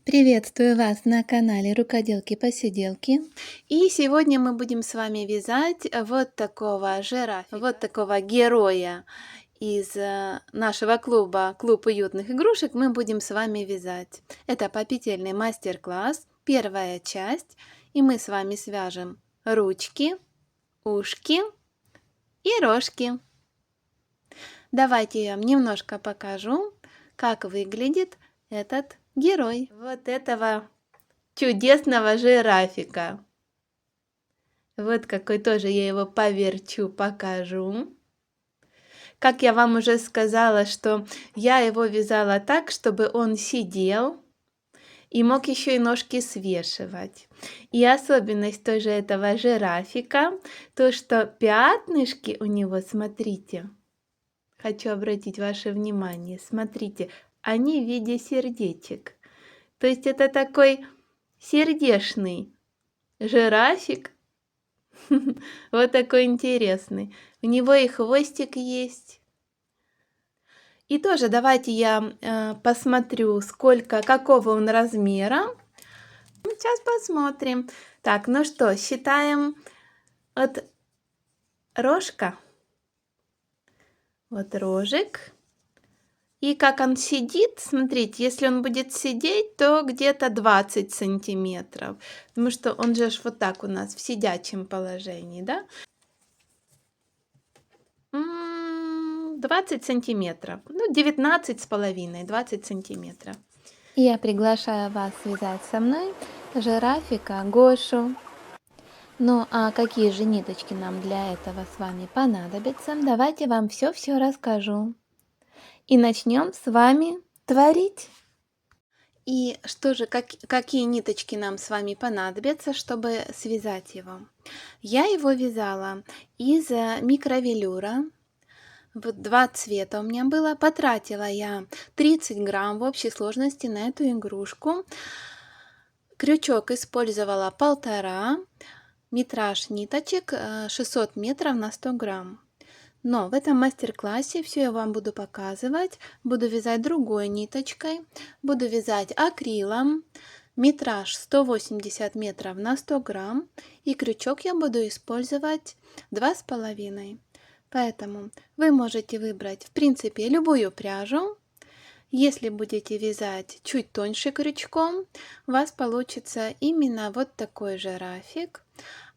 Приветствую вас на канале Рукоделки-поседелки. И сегодня мы будем с вами вязать вот такого жирафика, вот такого героя из нашего клуба «Клуб уютных игрушек» мы будем с вами вязать. Это попительный мастер-класс, первая часть, и мы с вами свяжем ручки, ушки и рожки. Давайте я вам немножко покажу, как выглядит этот герой вот этого чудесного жирафика. Вот какой тоже я его поверчу, покажу. Как я вам уже сказала, что я его вязала так, чтобы он сидел и мог еще и ножки свешивать. И особенность тоже этого жирафика, то что пятнышки у него, смотрите, хочу обратить ваше внимание, смотрите, они в виде сердечек. То есть это такой сердечный жирафик. Вот такой интересный. У него и хвостик есть. И тоже давайте я посмотрю, какого он размера. Сейчас посмотрим. Так, ну что, считаем от рожка. Вот рожек. И как он сидит, смотрите, если он будет сидеть, то где-то 20 сантиметров. Потому что он же вот так у нас в сидячем положении, да? 20 сантиметров. Ну, 19,5, 20 сантиметров. Я приглашаю вас связать со мной жирафика Гошу. Ну, а какие же ниточки нам для этого с вами понадобятся? Давайте вам все расскажу. И начнем с вами творить. И что же, какие ниточки нам с вами понадобятся, чтобы связать его? Я его вязала из микровелюра. Вот 2 цвета у меня было. Потратила я 30 грамм в общей сложности на эту игрушку. Крючок использовала 1,5. Метраж ниточек 600 метров на 100 грамм. Но в этом мастер-классе все я вам буду показывать. Буду вязать другой ниточкой. Буду вязать акрилом. Метраж 180 метров на 100 грамм. И крючок я буду использовать 2,5. Поэтому вы можете выбрать, в принципе, любую пряжу. Если будете вязать чуть тоньше крючком, у вас получится именно вот такой жирафик.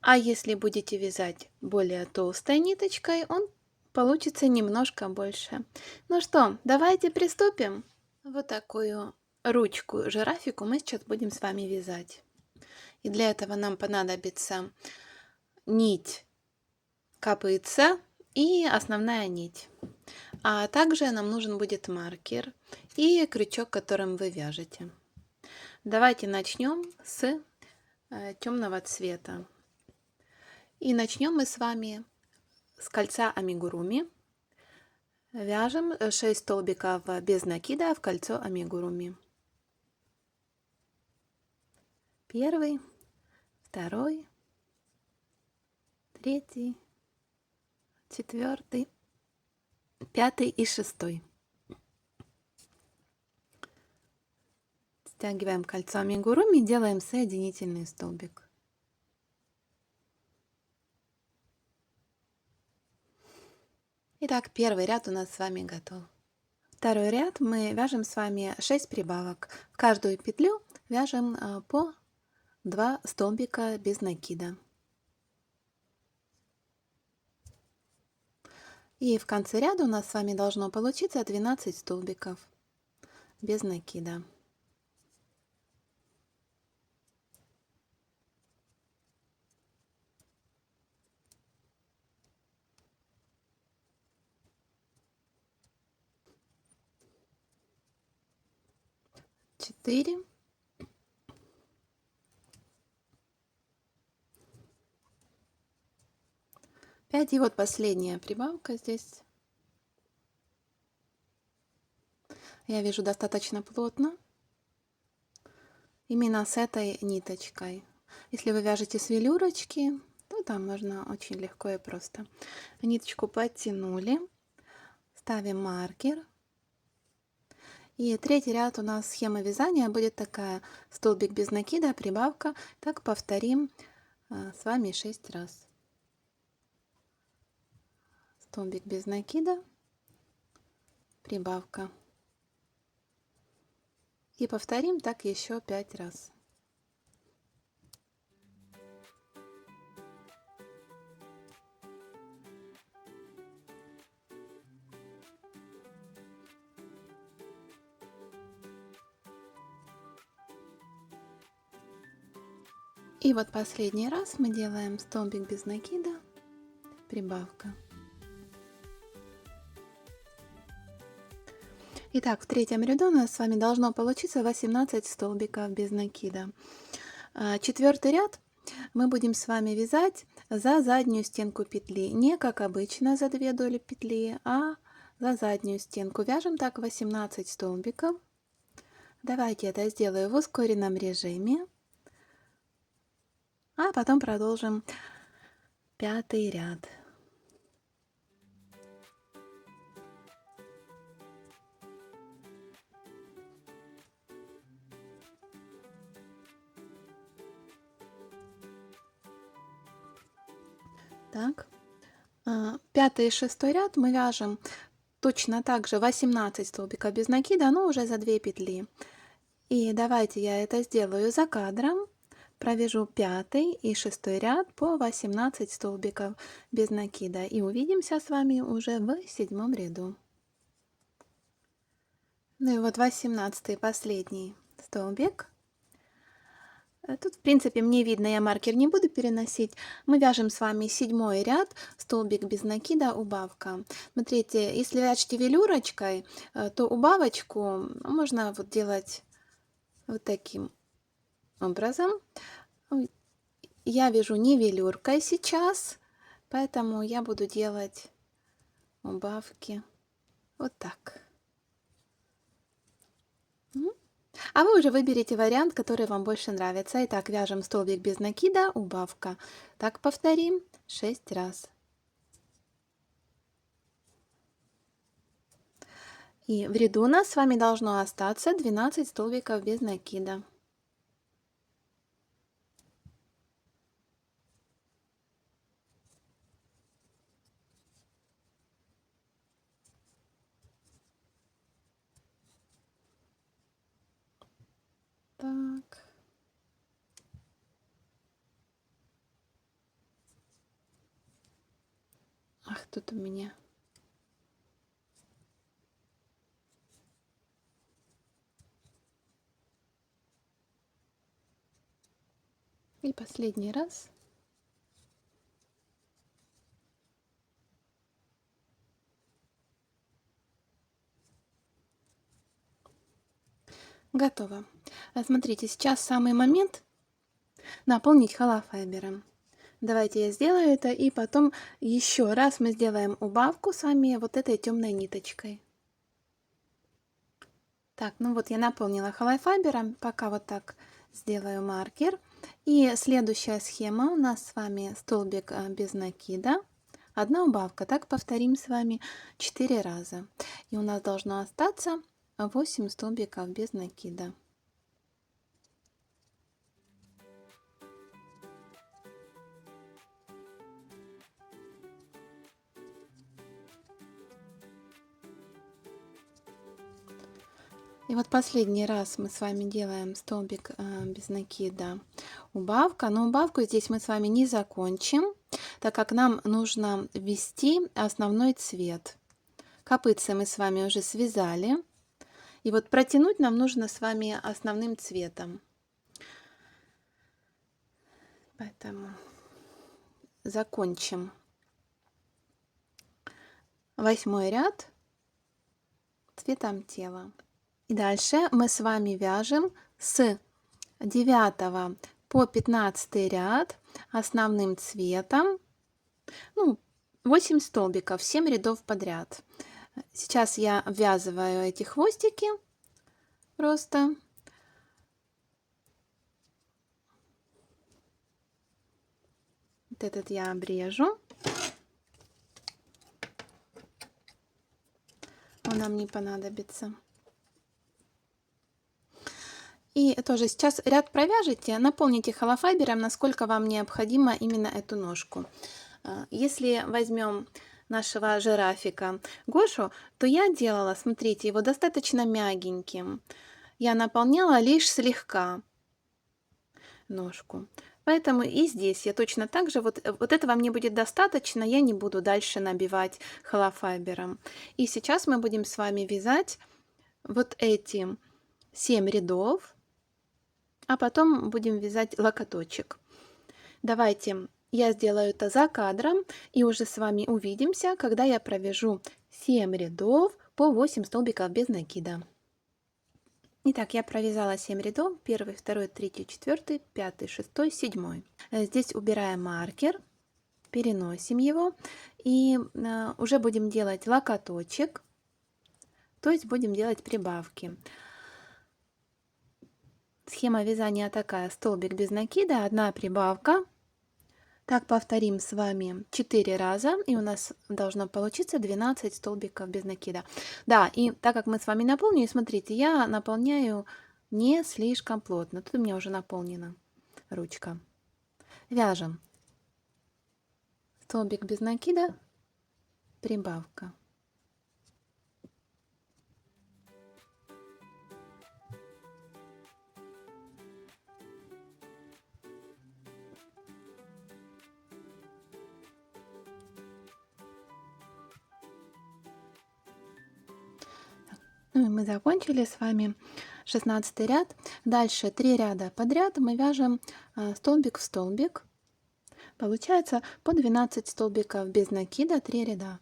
А если будете вязать более толстой ниточкой, он получится немножко больше. Ну что, давайте приступим. Вот такую ручку жирафику мы сейчас будем с вами вязать. И для этого нам понадобится нить копытца и основная нить. А также нам нужен будет маркер и крючок, которым вы вяжете. Давайте начнем с темного цвета. И начнем мы с вами с кольца амигуруми. Вяжем 6 столбиков без накида в кольцо амигуруми. Первый, второй, третий, четвертый, 5 и 6. Стягиваем кольцо амигуруми и делаем соединительный столбик. Итак, первый ряд у нас с вами готов. Второй ряд мы вяжем с вами 6 прибавок. В каждую петлю вяжем по 2 столбика без накида. И в конце ряда у нас с вами должно получиться 12 столбиков без накида. Четыре. 5. И вот последняя прибавка здесь. Я вяжу достаточно плотно. Именно с этой ниточкой. Если вы вяжете с велюрочки, то там можно очень легко и просто. Ниточку подтянули. Ставим маркер. И третий ряд у нас схема вязания будет такая: столбик без накида, прибавка. Так повторим с вами 6 раз. Столбик без накида, прибавка. И повторим так еще 5 раз. И вот последний раз мы делаем столбик без накида, прибавка. Итак, в третьем ряду у нас с вами должно получиться 18 столбиков без накида. Четвертый ряд мы будем с вами вязать за заднюю стенку петли. Не как обычно за 2 доли петли, а за заднюю стенку. Вяжем так 18 столбиков. Давайте это сделаю в ускоренном режиме. А потом продолжим пятый ряд. Так, пятый и шестой ряд мы вяжем точно так же 18 столбиков без накида, но уже за 2 петли. И давайте я это сделаю за кадром. Провяжу пятый и шестой ряд по 18 столбиков без накида. И увидимся с вами уже в седьмом ряду. Ну и вот 18 последний столбик. Тут, в принципе, мне видно, я маркер не буду переносить. Мы вяжем с вами седьмой ряд, столбик без накида, убавка. Смотрите, если вяжете велюрочкой, то убавочку можно вот делать вот таким образом. Я вяжу не велюркой сейчас, поэтому я буду делать убавки вот так. А вы уже выберите вариант, который вам больше нравится. Итак, вяжем столбик без накида, убавка. Так повторим 6 раз. И в ряду у нас с вами должно остаться 12 столбиков без накида. Так. Ах, тут у меня. И последний раз. Готово. Смотрите, сейчас самый момент наполнить холофайбером. Давайте я сделаю это, и потом еще раз мы сделаем убавку с вами вот этой темной ниточкой. Так, ну вот я наполнила холофайбером, пока вот так сделаю маркер. И следующая схема у нас с вами столбик без накида, одна убавка. Так повторим с вами 4 раза. И у нас должно остаться 8 столбиков без накида. И вот последний раз мы с вами делаем столбик без накида, убавка. Но убавку здесь мы с вами не закончим, так как нам нужно ввести основной цвет. Копытце мы с вами уже связали. И вот протянуть нам нужно с вами основным цветом. Поэтому закончим 8 ряд цветом тела. И дальше мы с вами вяжем с 9 по 15 ряд основным цветом, 8 столбиков, 7 рядов подряд. Сейчас я ввязываю эти хвостики просто. Вот этот я обрежу. Он нам не понадобится. И тоже сейчас ряд провяжете, наполните холофайбером, насколько вам необходимо именно эту ножку. Если возьмем нашего жирафика Гошу, то я делала, смотрите, его достаточно мягеньким. Я наполняла лишь слегка ножку. Поэтому и здесь я точно так же, вот этого мне будет достаточно, я не буду дальше набивать холофайбером. И сейчас мы будем с вами вязать вот эти 7 рядов, а потом будем вязать локоточек. Давайте я сделаю это за кадром и уже с вами увидимся, когда я провяжу 7 рядов по 8 столбиков без накида. Итак, я провязала 7 рядов, 1, 2, 3, 4, 5, 6, 7. Здесь убираем маркер, переносим его и уже будем делать локоточек, то есть будем делать прибавки. Схема вязания такая: столбик без накида, 1 прибавка. Так повторим с вами 4 раза, и у нас должно получиться 12 столбиков без накида. Да, и так как мы с вами наполнили, смотрите, я наполняю не слишком плотно. Тут у меня уже наполнена ручка. Вяжем столбик без накида, прибавка. Ну и мы закончили с вами 16 ряд. Дальше 3 ряда подряд мы вяжем столбик в столбик. Получается по 12 столбиков без накида, 3 ряда.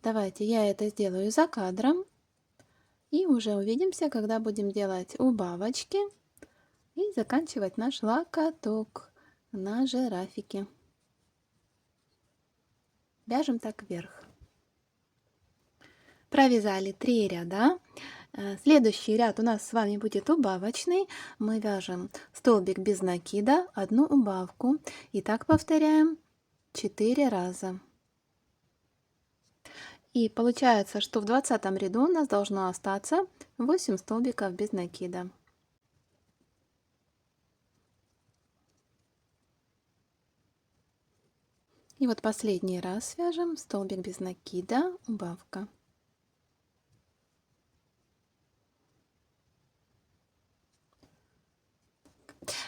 Давайте я это сделаю за кадром. И уже увидимся, когда будем делать убавочки и заканчивать наш локоток на жирафике. Вяжем так вверх. Провязали 3 ряда. Следующий ряд у нас с вами будет убавочный. Мы вяжем столбик без накида, 1 убавку. И так повторяем 4 раза. И получается, что в 20 ряду у нас должно остаться 8 столбиков без накида. И вот последний раз свяжем столбик без накида, убавка.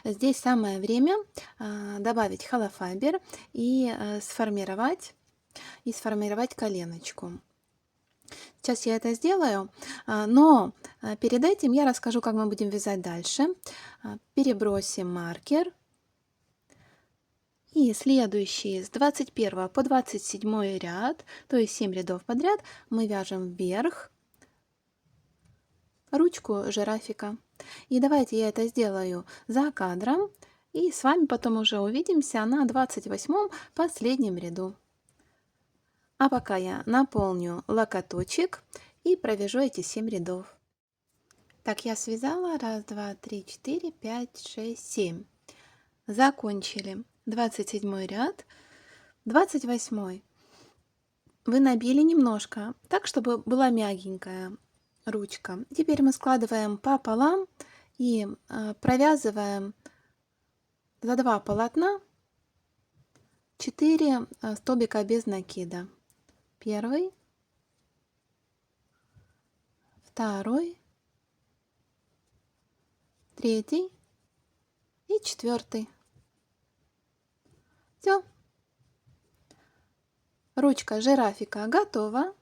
Здесь самое время добавить холофайбер и сформировать коленочку. Сейчас я это сделаю, но перед этим я расскажу, как мы будем вязать дальше. Перебросим маркер. И следующие с 21 по 27 ряд, то есть 7 рядов подряд, мы вяжем вверх ручку жирафика. И давайте я это сделаю за кадром, и с вами потом уже увидимся на 28 последнем ряду. А пока я наполню локоточек и провяжу эти 7 рядов. Так, я связала 1, 2, 3, 4, 5, 6, 7. Закончили 27 ряд. 28 вы набили немножко, так, чтобы была мягенькая ручка. Теперь мы складываем пополам и провязываем за 2 полотна 4 столбика без накида. Первый, второй, третий и четвертый. Все. Ручка жирафика готова.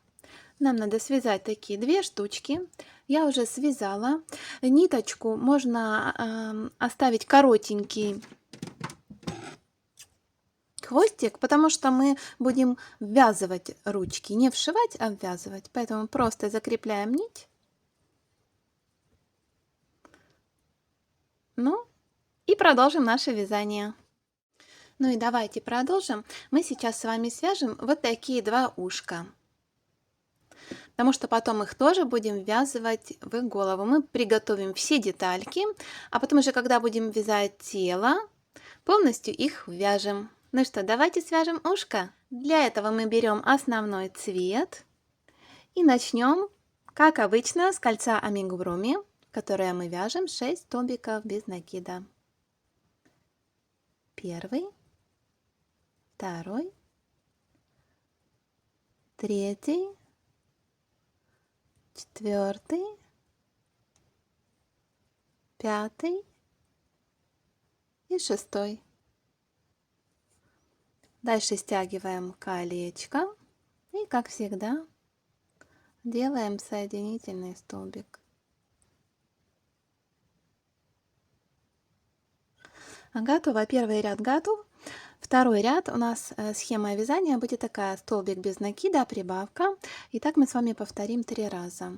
Нам надо связать такие 2 штучки. Я уже связала. Ниточку можно оставить коротенький хвостик, потому что мы будем ввязывать ручки, не вшивать, а ввязывать. Поэтому просто закрепляем нить. Ну и продолжим наше вязание. Ну и давайте продолжим. Мы сейчас с вами свяжем вот такие 2 ушка, потому что потом их тоже будем ввязывать в голову. Мы приготовим все детальки, а потом уже, когда будем вязать тело, полностью их вяжем. Ну что, давайте свяжем ушко. Для этого мы берем основной цвет и начнем, как обычно, с кольца амигуруми. которое мы вяжем 6 столбиков без накида. Первый, второй, третий, четвертый, пятый и шестой. Дальше стягиваем колечко и, как всегда, делаем соединительный столбик. Готово. Первый ряд готов. Второй ряд у нас схема вязания будет такая: столбик без накида, прибавка. И так мы с вами повторим 3 раза.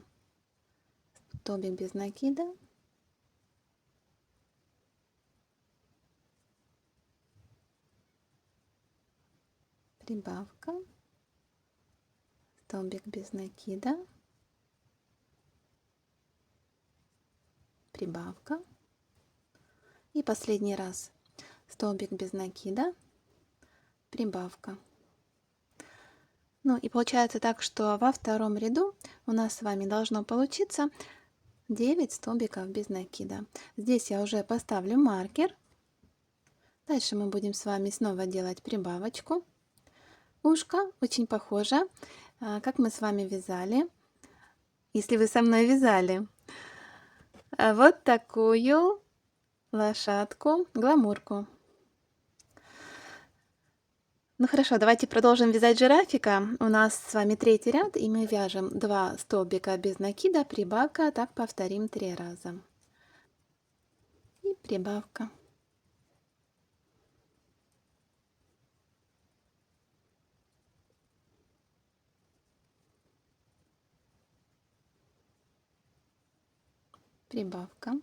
Столбик без накида, прибавка, столбик без накида, прибавка. И последний раз столбик без накида, прибавка. Ну и получается так, что во втором ряду у нас с вами должно получиться 9 столбиков без накида. Здесь я уже поставлю маркер. Дальше мы будем с вами снова делать прибавочку. Ушко очень похоже, как мы с вами вязали, если вы со мной вязали, вот такую лошадку, гламурку. Ну хорошо, давайте продолжим вязать жирафика. У нас с вами третий ряд, и мы вяжем 2 столбика без накида, прибавка. Так повторим 3 раза. И прибавка. Прибавка.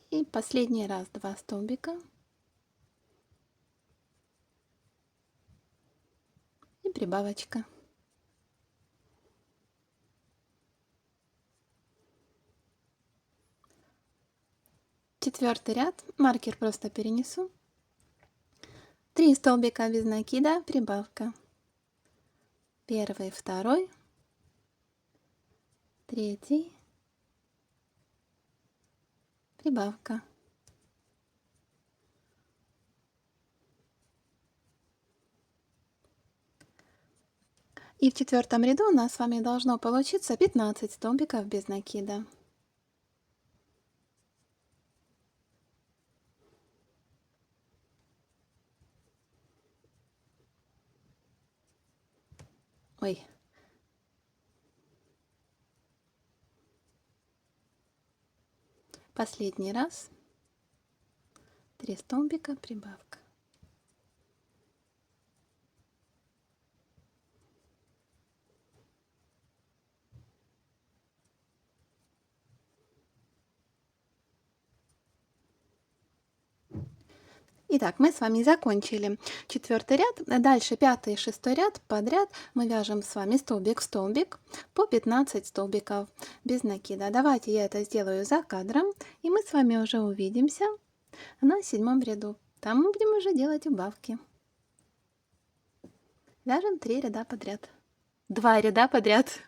И последний раз 2 столбика. И прибавочка. Четвертый ряд. Маркер просто перенесу. 3 столбика без накида, прибавка. Первый, второй, третий, прибавка. И в четвертом ряду у нас с вами должно получиться 15 столбиков без накида. Ой. Последний раз. 3 столбика, прибавка. Итак, мы с вами закончили четвертый ряд. Дальше пятый и шестой ряд подряд мы вяжем с вами столбик в столбик по 15 столбиков без накида. Давайте я это сделаю за кадром, и мы с вами уже увидимся на 7 ряду. Там мы будем уже делать убавки. Вяжем 3 ряда подряд. 2 ряда подряд.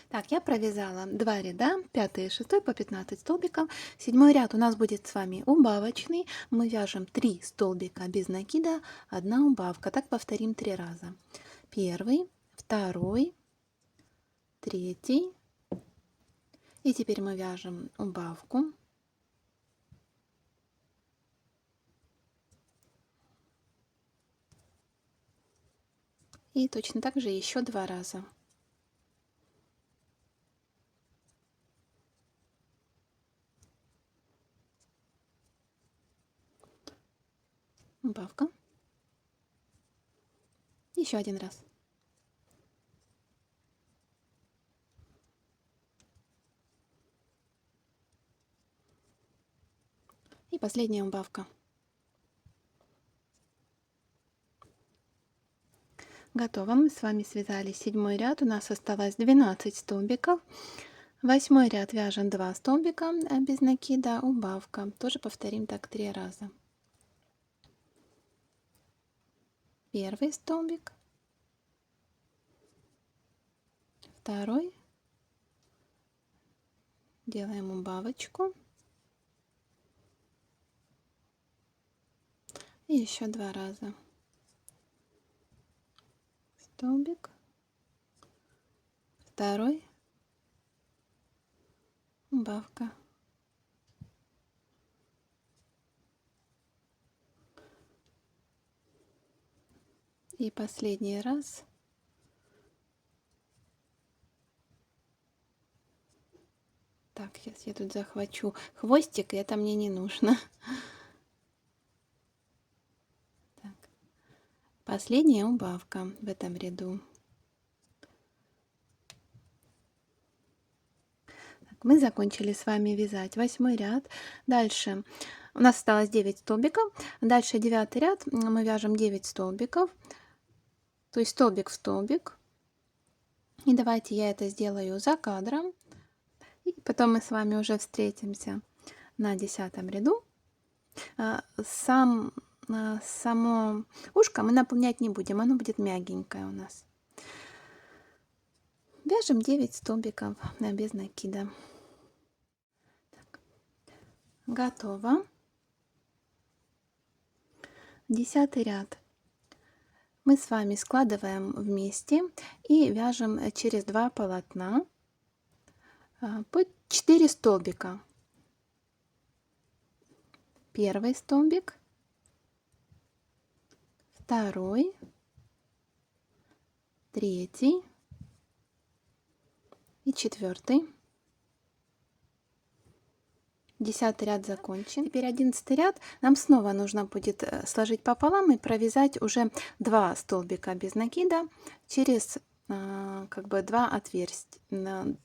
Так, я провязала 2 ряда, 5 и 6 по 15 столбиков. 7 ряд у нас будет с вами убавочный. Мы вяжем 3 столбика без накида, 1 убавка. Так повторим 3 раза. Первый, второй, третий. И теперь мы вяжем убавку. И точно так же еще 2 раза. Убавка. Еще 1 раз. И последняя убавка. Готово. Мы с вами связали 7 ряд. У нас осталось 12 столбиков. 8 ряд вяжем 2 столбика без накида, убавка. Тоже повторим так 3 раза. Первый столбик, второй, делаем убавочку и еще 2 раза. Столбик, второй, убавка. И последний раз. Так, сейчас я тут захвачу хвостик, и это мне не нужно. Так. Последняя убавка в этом ряду. Так, мы закончили с вами вязать 8 ряд. Дальше у нас осталось 9 столбиков. Дальше 9 ряд мы вяжем 9 столбиков, то есть столбик в столбик. И давайте я это сделаю за кадром. И потом мы с вами уже встретимся на 10 ряду. Само ушко мы наполнять не будем, оно будет мягенькое у нас. Вяжем 9 столбиков без накида. Так. Готово. 10 ряд мы с вами складываем вместе и вяжем через 2 полотна по 4 столбика. Первый столбик, второй, третий и 4. 10 ряд закончен. Теперь 11 ряд нам снова нужно будет сложить пополам и провязать уже 2 столбика без накида через как бы 2 отверстия,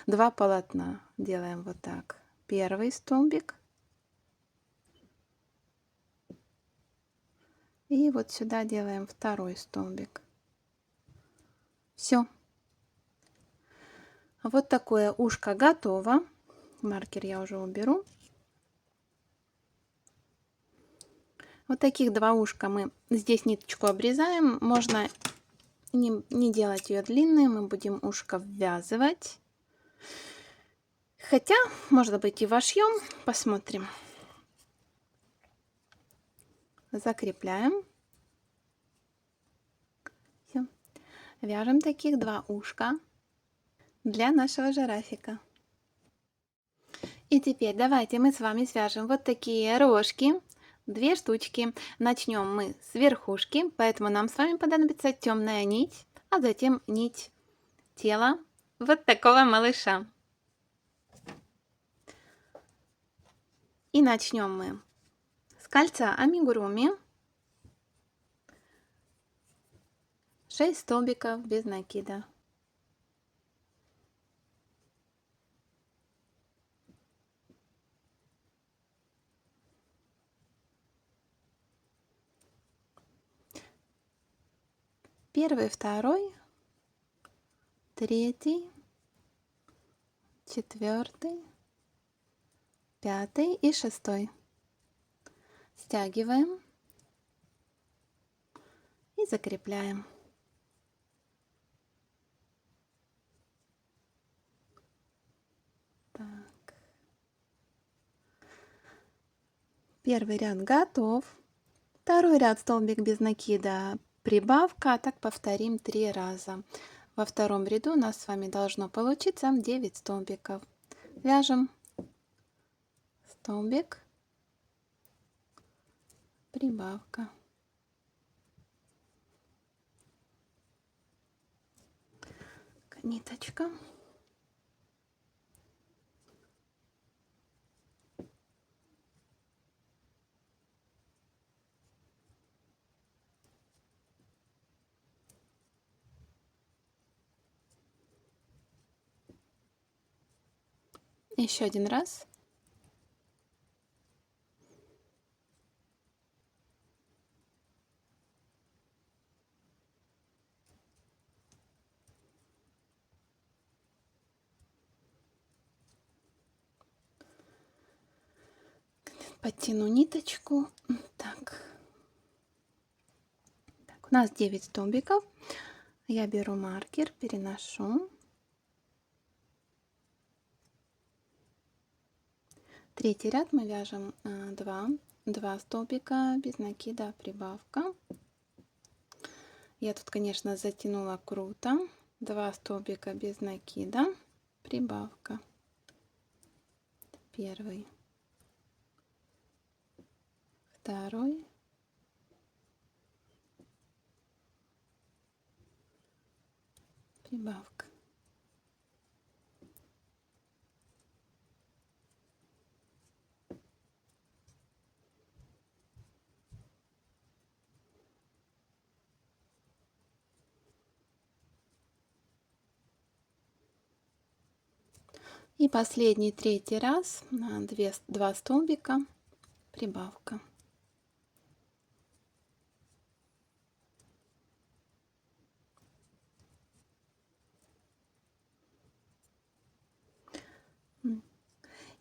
2 полотна. Делаем вот так. Первый столбик. И вот сюда делаем второй столбик. Все. Вот такое ушко готово. Маркер я уже уберу. Вот таких 2 ушка мы здесь ниточку обрезаем. Можно не делать ее длинной, мы будем ушко ввязывать. Хотя, может быть, и вошьем. Посмотрим. Закрепляем. Все. Вяжем таких 2 ушка для нашего жирафика. И теперь давайте мы с вами свяжем вот такие рожки. 2 штучки. Начнем мы с верхушки, поэтому нам с вами понадобится темная нить, а затем нить тела вот такого малыша. И начнем мы с кольца амигуруми. 6 столбиков без накида. Первый, второй, третий, 4, 5 и 6. Стягиваем и закрепляем. Так. Первый ряд готов. Второй ряд столбик без накида, прибавка, а так повторим 3 раза. Во втором ряду у нас с вами должно получиться 9 столбиков. Вяжем столбик, прибавка. Ниточка. Еще один раз. Подтяну ниточку. Так. нас 9 столбиков. Я беру маркер, переношу. Третий ряд мы вяжем 2 столбика без накида, прибавка. Я тут, конечно, затянула круто. 2 столбика без накида, прибавка. Первый, второй, прибавка. И последний, третий раз на 2 столбика, прибавка.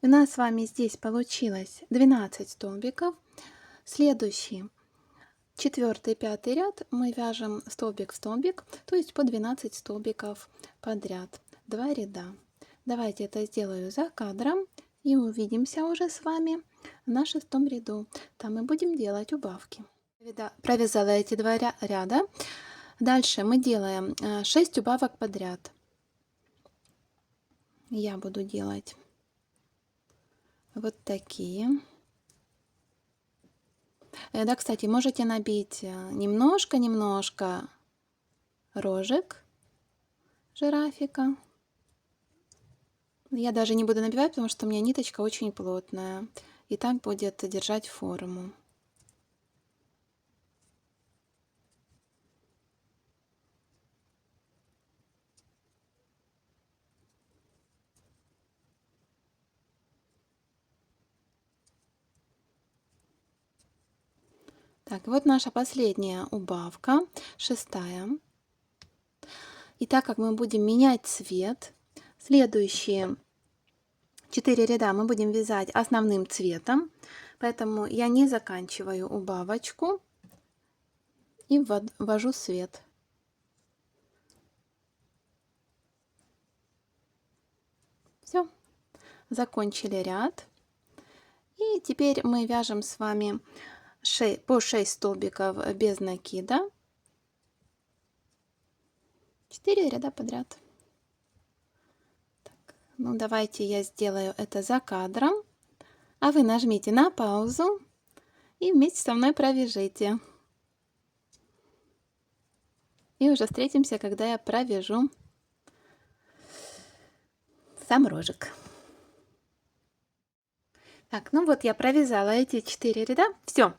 У нас с вами здесь получилось 12 столбиков. Следующий, 4-й, 5-й ряд мы вяжем столбик в столбик, то есть по 12 столбиков подряд, 2 ряда. Давайте это сделаю за кадром и увидимся уже с вами на 6-м ряду. Там мы будем делать убавки. Провязала эти 2 ряда. Дальше мы делаем 6 убавок подряд. Я буду делать вот такие. Да, кстати, можете набить немножко рожек жирафика. Я даже не буду набивать, потому что у меня ниточка очень плотная. И так будет держать форму. Так, вот наша последняя убавка, 6-я. И так как мы будем менять цвет, следующие 4 ряда мы будем вязать основным цветом, поэтому я не заканчиваю убавочку и ввожу свет. Все, закончили ряд. И теперь мы вяжем с вами по 6 столбиков без накида, 4 ряда подряд. Так, ну давайте я сделаю это за кадром, а вы нажмите на паузу и вместе со мной провяжите. И уже встретимся, когда я провяжу сам рожек. Так, ну вот я провязала эти 4 ряда. Все.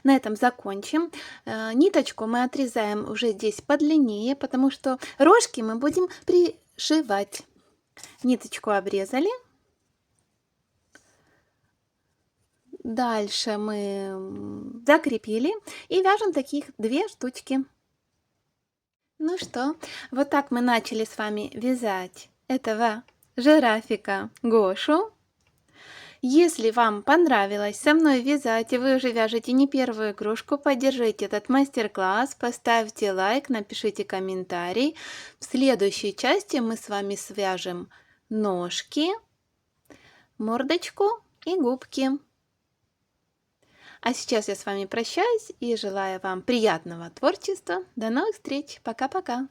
На этом закончим. Ниточку мы отрезаем уже здесь подлиннее, потому что рожки мы будем пришивать. Ниточку обрезали. Дальше мы закрепили и вяжем таких 2 штучки. Ну что, вот так мы начали с вами вязать этого жирафика Гошу. Если вам понравилось со мной вязать, и вы уже вяжете не первую игрушку, поддержите этот мастер-класс, поставьте лайк, напишите комментарий. В следующей части мы с вами свяжем ножки, мордочку и губки. А сейчас я с вами прощаюсь и желаю вам приятного творчества. До новых встреч. Пока-пока.